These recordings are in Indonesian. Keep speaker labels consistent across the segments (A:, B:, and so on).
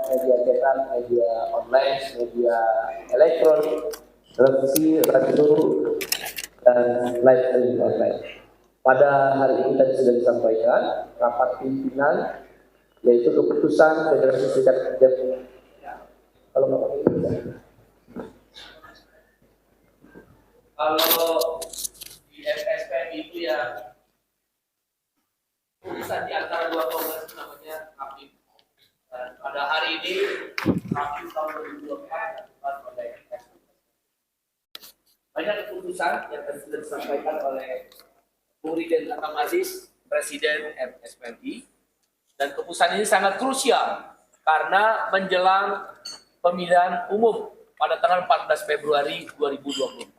A: media cetak, media online, media elektronik, televisi, radio, dan live streaming online. Pada hari ini tadi sudah disampaikan rapat pimpinan, yaitu keputusan Federasi Serikat Pekerja. Kalau di FSPM itu ya keputusan di antara dua kongres namanya KAPIM. Pada hari ini KAPIM tahun 2024 oleh banyak keputusan yang tadi sudah disampaikan oleh Bung Riden Atam Aziz, Presiden FSPMI, dan keputusan ini sangat krusial karena menjelang pemilihan umum pada tanggal 14 Februari 2024.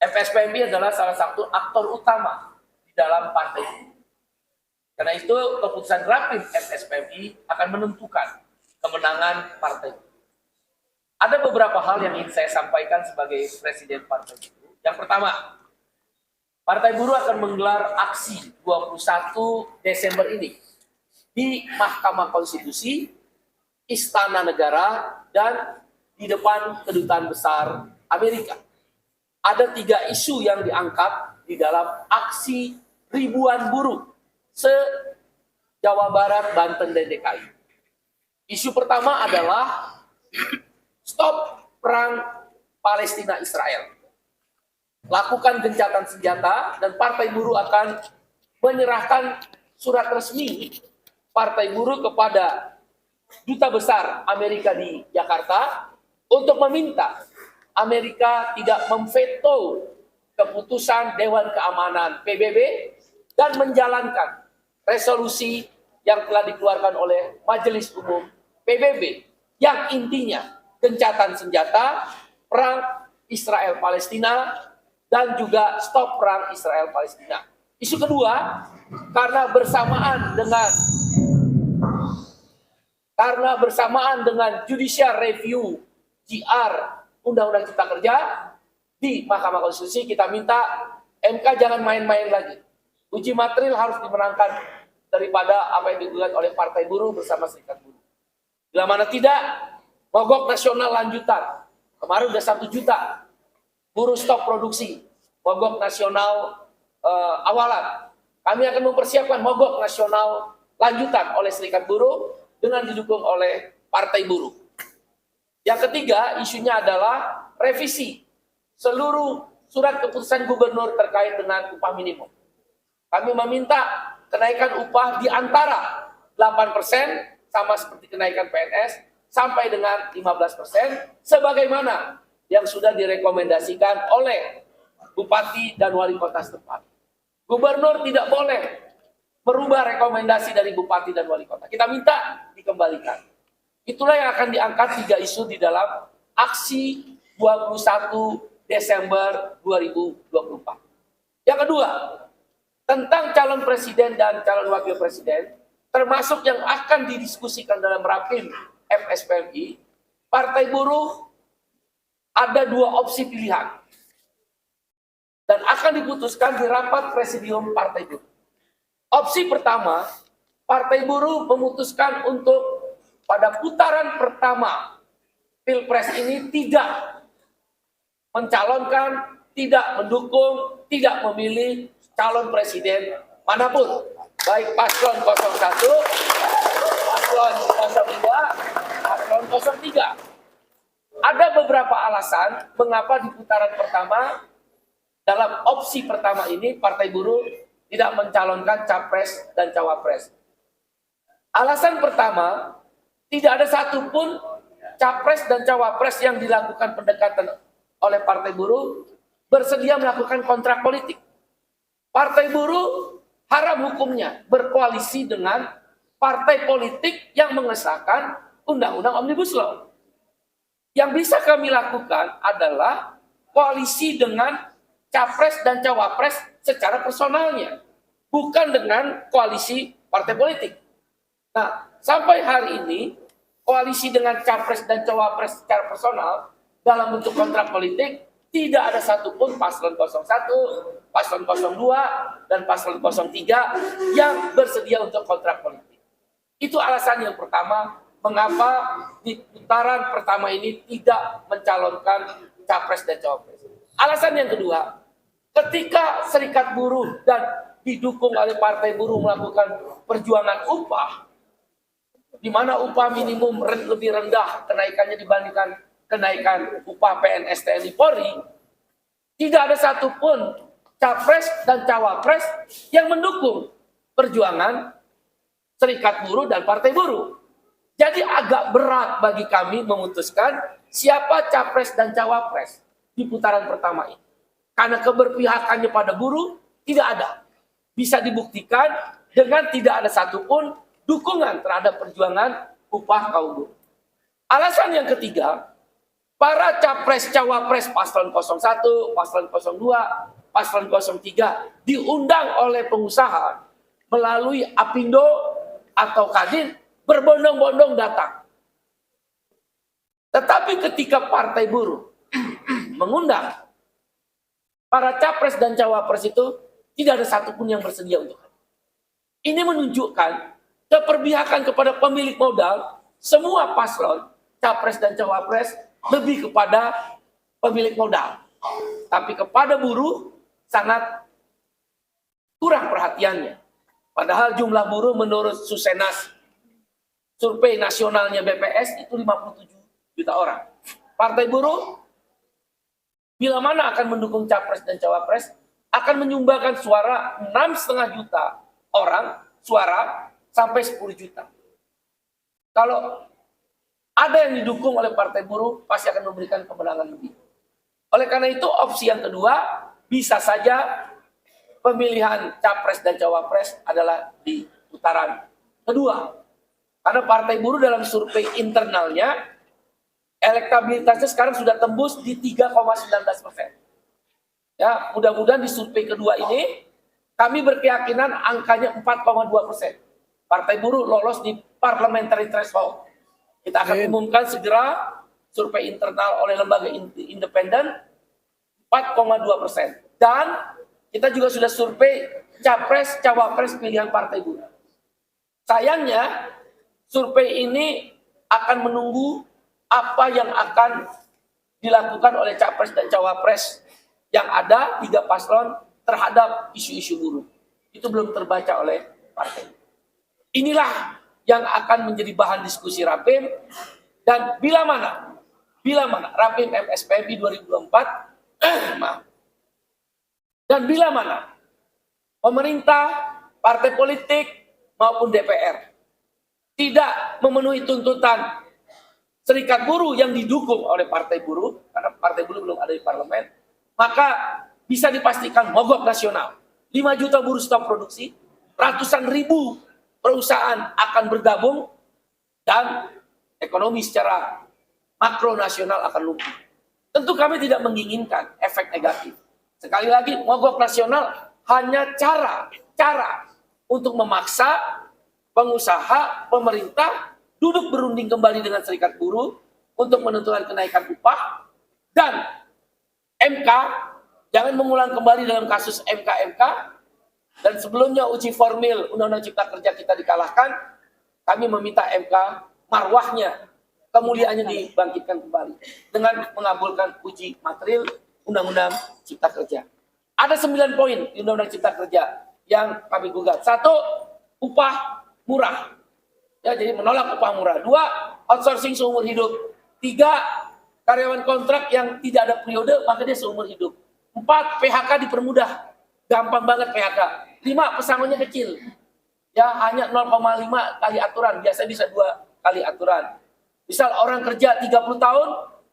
A: FSPMI adalah salah satu aktor utama di dalam partai ini. Karena itu keputusan Rapim FSPMI akan menentukan kemenangan partai. Ada beberapa hal yang ingin saya sampaikan sebagai Presiden Partai Buruh. Yang pertama, Partai Buruh akan menggelar aksi 21 Desember ini di Mahkamah Konstitusi, Istana Negara, dan di depan Kedutaan Besar Amerika. Ada 3 isu yang diangkat di dalam aksi ribuan buruh se-Jawa Barat, Banten, dan DKI. Isu pertama adalah stop perang Palestina-Israel. Lakukan gencatan senjata, dan Partai Buruh akan menyerahkan surat resmi Partai Buruh kepada Duta Besar Amerika di Jakarta untuk meminta Amerika tidak memveto keputusan Dewan Keamanan PBB dan menjalankan resolusi yang telah dikeluarkan oleh Majelis Umum PBB yang intinya gencatan senjata, perang Israel-Palestina, dan juga stop perang Israel-Palestina. Isu kedua, karena bersamaan dengan judicial review JR Undang-Undang Cipta Kerja di Mahkamah Konstitusi, kita minta MK jangan main-main lagi. Uji material harus dimenangkan daripada apa yang digugat oleh Partai Buruh bersama Serikat Buruh. Bila mana tidak, mogok nasional lanjutan. Kemarin udah 1 juta buruh stop produksi, mogok nasional awalan. Kami akan mempersiapkan mogok nasional lanjutan oleh Serikat Buruh dengan didukung oleh Partai Buruh. Yang ketiga, isunya adalah revisi seluruh surat keputusan gubernur terkait dengan upah minimum. Kami meminta kenaikan upah di antara 8% sama seperti kenaikan PNS sampai dengan 15% sebagaimana yang sudah direkomendasikan oleh Bupati dan Wali Kota setempat. Gubernur tidak boleh merubah rekomendasi dari Bupati dan Wali Kota. Kita minta dikembalikan. Itulah yang akan diangkat 3 isu di dalam aksi 21 Desember 2024. Yang kedua, tentang calon presiden dan calon wakil presiden, termasuk yang akan didiskusikan dalam Rapim FSPMI, Partai Buruh ada 2 opsi pilihan dan akan diputuskan di rapat presidium Partai Buruh. Opsi pertama, Partai Buruh memutuskan untuk pada putaran pertama Pilpres ini tidak mencalonkan, tidak mendukung, tidak memilih calon presiden manapun, baik paslon 01, paslon 02, paslon 03. Ada beberapa alasan mengapa di putaran pertama, dalam opsi pertama ini, Partai Buruh tidak mencalonkan capres dan cawapres. Alasan pertama, tidak ada satupun capres dan cawapres yang dilakukan pendekatan oleh Partai Buruh bersedia melakukan kontrak politik. Partai Buruh haram hukumnya berkoalisi dengan partai politik yang mengesahkan Undang-Undang Omnibus Law. Yang bisa kami lakukan adalah koalisi dengan capres dan cawapres secara personalnya, bukan dengan koalisi partai politik. Nah, sampai hari ini, koalisi dengan capres dan cawapres secara personal dalam bentuk kontrak politik, tidak ada satupun paslon 01, paslon 02, dan paslon 03 yang bersedia untuk kontrak politik. Itu alasan yang pertama mengapa di putaran pertama ini tidak mencalonkan capres dan cawapres. Alasan yang kedua, ketika Serikat Buruh dan didukung oleh Partai Buruh melakukan perjuangan upah, di mana upah minimum lebih rendah kenaikannya dibandingkan kenaikan upah PNS TNI Polri, tidak ada satupun capres dan cawapres yang mendukung perjuangan Serikat Buruh dan Partai Buruh. Jadi agak berat bagi kami memutuskan siapa capres dan cawapres di putaran pertama ini. Karena keberpihakannya pada buruh tidak ada. Bisa dibuktikan dengan tidak ada satupun dukungan terhadap perjuangan upah kaum buruh. Alasan yang ketiga, para capres cawapres paslon 01, paslon 02, paslon 03 diundang oleh pengusaha melalui Apindo atau Kadin berbondong-bondong datang. Tetapi ketika Partai Buruh mengundang para capres dan cawapres itu, tidak ada satupun yang bersedia untuk hadir. Ini menunjukkan keperpihakan kepada pemilik modal. Semua paslon, capres dan cawapres lebih kepada pemilik modal. Tapi kepada buruh sangat kurang perhatiannya. Padahal jumlah buruh menurut Susenas, survei nasionalnya BPS itu 57 juta orang. Partai Buruh bila mana akan mendukung capres dan cawapres akan menyumbangkan suara 6,5 juta orang suara sampai 10 juta. Kalau ada yang didukung oleh Partai Buruh pasti akan memberikan kemenangan lebih. Oleh karena itu opsi yang kedua bisa saja pemilihan capres dan cawapres adalah di putaran kedua. Karena Partai Buruh dalam survei internalnya, elektabilitasnya sekarang sudah tembus di 3,19%. Ya, mudah-mudahan di survei kedua ini, kami berkeyakinan angkanya 4,2%. Partai Buruh lolos di parliamentary threshold. Kita akan umumkan segera survei internal oleh lembaga independen 4,2%. Dan kita juga sudah survei capres, cawapres pilihan Partai Buruh. Sayangnya, survei ini akan menunggu apa yang akan dilakukan oleh capres dan cawapres yang ada 3 paslon terhadap isu-isu buruh. Itu belum terbaca oleh partai. Inilah yang akan menjadi bahan diskusi Rapim. Dan bila mana Rapim MSPMI 2024, maaf. Dan bila mana pemerintah, partai politik maupun DPR tidak memenuhi tuntutan Serikat Buruh yang didukung oleh Partai Buruh, karena Partai Buruh belum ada di parlemen, maka bisa dipastikan mogok nasional. 5 juta buruh stop produksi, ratusan ribu perusahaan akan bergabung, dan ekonomi secara makro nasional akan lumpuh. Tentu kami tidak menginginkan efek negatif. Sekali lagi, mogok nasional hanya cara untuk memaksa pengusaha, pemerintah duduk berunding kembali dengan Serikat Buruh untuk menentukan kenaikan upah, dan MK jangan mengulang kembali dalam kasus MK. Dan sebelumnya uji formil Undang-Undang Cipta Kerja kita dikalahkan, kami meminta MK marwahnya, kemuliaannya dibangkitkan kembali dengan mengabulkan uji material Undang-Undang Cipta Kerja. Ada 9 poin di Undang-Undang Cipta Kerja yang kami gugat. 1, upah murah. Ya, jadi menolak upah murah. 2, outsourcing seumur hidup. 3, karyawan kontrak yang tidak ada periode maka dia seumur hidup. 4, PHK dipermudah. Gampang banget PHK. 5, pesangonnya kecil. Ya, hanya 0,5 kali aturan. Biasanya bisa 2 kali aturan. Misal orang kerja 30 tahun,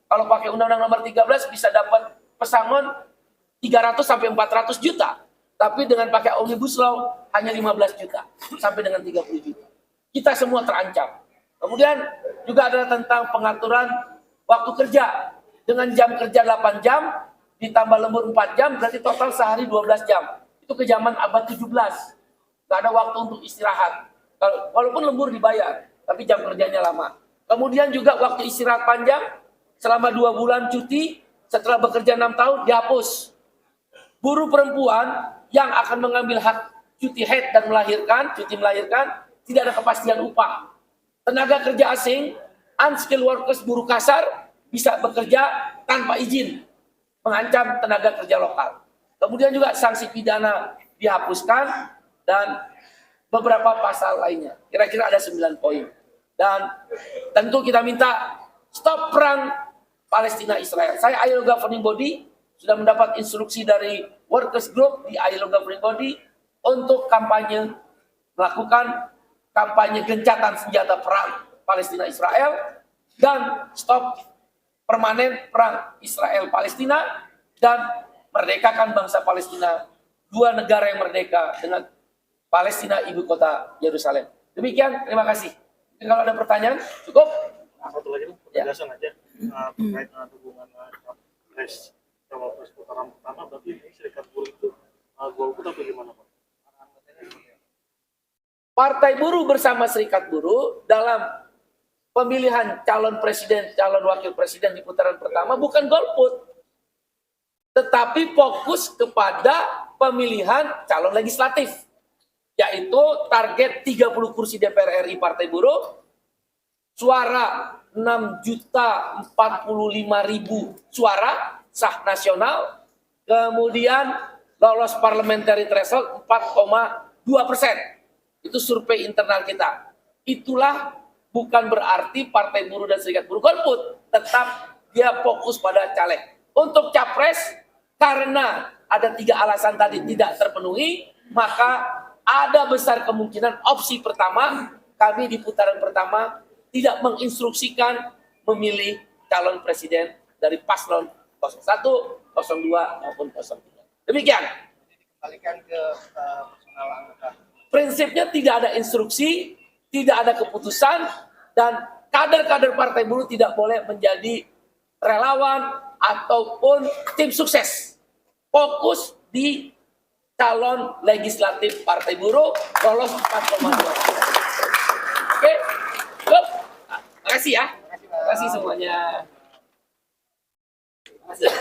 A: kalau pakai Undang-Undang Nomor 13 bisa dapat pesangon 300 sampai 400 juta. Tapi dengan pakai Omnibus Law hanya 15 juta sampai dengan 30 juta. Kita semua terancam. Kemudian juga ada tentang pengaturan waktu kerja. Dengan jam kerja 8 jam, ditambah lembur 4 jam, berarti total sehari 12 jam. Itu kejaman abad 17. Gak ada waktu untuk istirahat. Walaupun lembur dibayar, tapi jam kerjanya lama. Kemudian juga waktu istirahat panjang, selama 2 bulan cuti, setelah bekerja 6 tahun, dihapus. Buruh perempuan yang akan mengambil hak cuti haid dan cuti melahirkan, tidak ada kepastian upah. tenaga kerja asing, unskilled workers, buruh kasar bisa bekerja tanpa izin, mengancam tenaga kerja lokal. Kemudian juga sanksi pidana dihapuskan dan beberapa pasal lainnya. Kira-kira ada 9 poin. Dan tentu kita minta stop perang Palestina-Israel. Saya ILO Governing Body sudah mendapat instruksi dari Workers Group di ILO Governing Body untuk kampanye, melakukan kampanye gencatan senjata perang Palestina-Israel dan stop permanen perang Israel-Palestina dan merdekakan bangsa Palestina, 2 negara yang merdeka dengan Palestina ibu kota Yerusalem. Demikian, terima kasih. Kalau ada pertanyaan, cukup.
B: Satu lagi penjelasan aja terkait dengan hubungan Capres Cawapres putaran pertama, berarti ini serikat buruh itu golput atau gimana Pak?
A: Partai Buruh bersama Serikat Buruh dalam pemilihan calon presiden, calon wakil presiden di putaran pertama bukan golput, tetapi fokus kepada pemilihan calon legislatif, yaitu target 30 kursi DPR RI Partai Buruh, suara 6.045.000 suara sah nasional, kemudian lolos parliamentary threshold 4,2%. Itu survei internal kita. Itulah bukan berarti Partai Buruh dan Serikat Buruh golput, tetap dia fokus pada caleg. Untuk capres, karena ada 3 alasan tadi tidak terpenuhi, maka ada besar kemungkinan opsi pertama, kami di putaran pertama tidak menginstruksikan memilih calon presiden dari paslon 01, 02 maupun 03. Demikian.
C: Dikembalikan ke personal anggota.
A: Prinsipnya tidak ada instruksi, tidak ada keputusan, dan kader-kader Partai Buruh tidak boleh menjadi relawan ataupun tim sukses. Fokus di calon legislatif Partai Buruh lolos 4,2. Oke, cukup. Terima kasih ya. Terima kasih semuanya. Terima kasih.